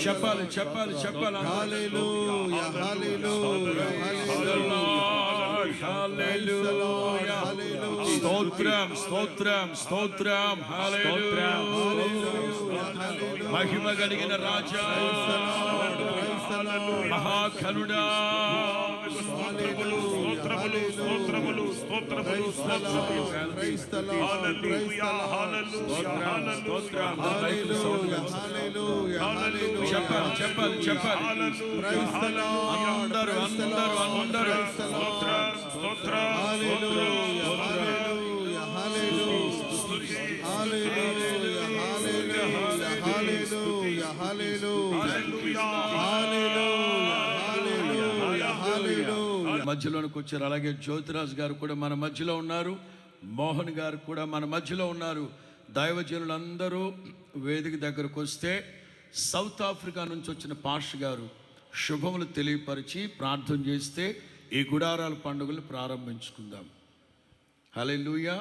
చెప్పాలి చెప్పాలి చెప్పాలి. హల్లెలూయా హల్లెలూయా హల్లెలూయా స్తోత్రం స్తోత్రం స్తోత్రం హల్లెలూయా మహిమ కలిగిన రాజా మహాకరుడా స్తోత్రములు స్తోత్రములు స్తోత్రములు స్తోత్రములు హల్లెలూయా హల్లెలూయా హల్లెలూయా చెప్పాలి చెప్పాలి చెప్పాలి. అందరూ అందరూ అందరూ స్తోత్రం స్తోత్రం మధ్యలోనికి వచ్చారు. అలాగే జ్యోతిరాజ్ గారు కూడా మన మధ్యలో ఉన్నారు. మోహన్ గారు కూడా మన మధ్యలో ఉన్నారు. దైవజనులందరూ వేదిక దగ్గరకు వస్తే సౌత్ ఆఫ్రికా నుంచి వచ్చిన పాస్టర్ గారు శుభములు తెలియపరిచి ప్రార్థన చేస్తే ఈ గుడారాల పండుగలు ప్రారంభించుకుందాం. హల్లెలూయా,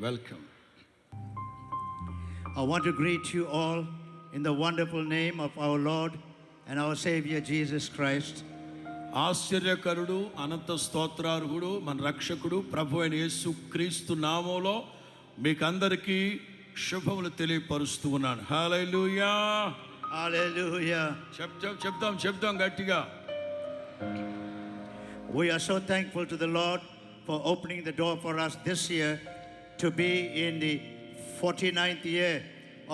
welcome. I want to greet you all in the wonderful name of our Lord and our Savior Jesus Christ. ఆశ్చర్యకరుడు, అనంత స్తోత్రార్హుడు, మన రక్షకుడు ప్రభు అయిన యేసు క్రీస్తు నామములో మీకందరికీ శుభములు తెలియపరుస్తూ ఉన్నాను. హల్లెలూయా Hallelujah. చెప్దాం చెప్దాం గట్టిగా. We are so thankful to the Lord for opening the door for us this year to be in the 49th year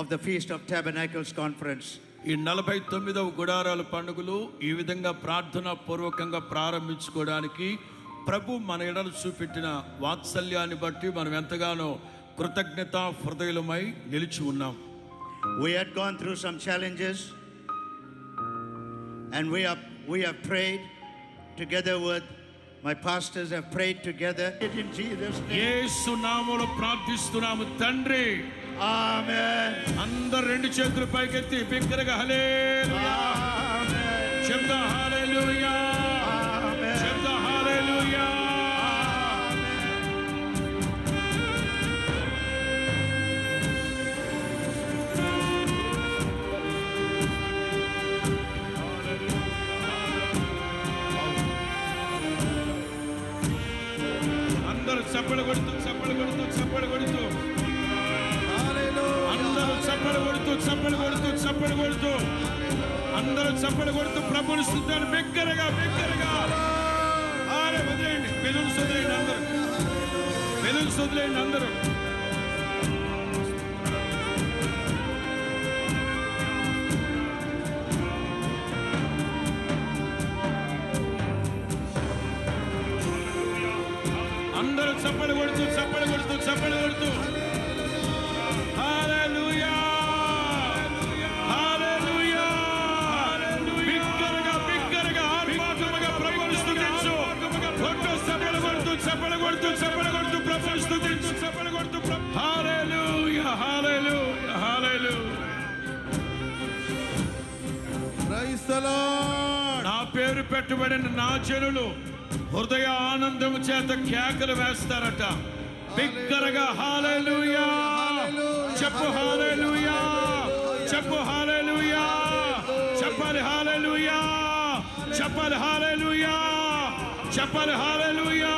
of the Feast of Tabernacles Conference. ఈ 49వ గుడారాల పండుగలు ఈ విధంగా ప్రార్థనా పూర్వకంగా ప్రారంభించుకోవడానికి ప్రభు మన ఎడలు చూపెట్టిన వాత్సల్యాన్ని బట్టి మనం ఎంతగానో కృతజ్ఞతా హృదయులమై నిలిచి ఉన్నాం. We had gone through some challenges and we have prayed together with my pastors have prayed together in Jesus name. యేసు నామములో ప్రార్థిస్తున్నాము తండ్రి. Amen. అందరూ రెండు చేతులు పైకెత్తి బిగ్గరగా హల్లెలూయా చెప్దాం. హల్లెలూయా చెప్దాం. హల్లెలూయా. అందరూ చప్పలు కొడుతూ చప్పలు కొడుతూ చప్పలు కొడుతూ అందరూ చప్పలు కొడుతూ చప్పలు కొడుతూ చప్పలు కొడుతూ అందరూ చప్పలు కొడుతూ ప్రభుని స్తుతించాలి బిగ్గరగా బిగ్గరగా. వదిలేయండి బెలూన్స్ వదిలేయండి అందరూ బెలూన్స్ వదిలేయండి అందరూ. అందరూ చప్పలు కొడుతూ చప్పలు కొడుతూ చప్పలు కొడుతూ హల్లెలూయా హల్లెలూయా బిగ్గరగా బిగ్గరగా ఆత్మగా ప్రభువుని స్తుతించు. చప్పలు కొడుతూ చప్పలు కొడుతూ చప్పలు కొడుతూ ప్రభువుని స్తుతించు. చప్పలు కొడుతూ హల్లెలూయా హల్లెలూయా హల్లెలూయా. Praise the Lord. నా పేరు పెట్టబడిన నా జనులు హృదయ ఆనందము చేత కేకలు వేస్తారట బిగ్గరగా. హల్లెలూయా చెప్పు. హల్లెలూయా చెప్పు. హల్లెలూయా చెప్పాలి. హల్లెలూయా చెప్పాలి. హల్లెలూయా చెప్పాలి. హల్లెలూయా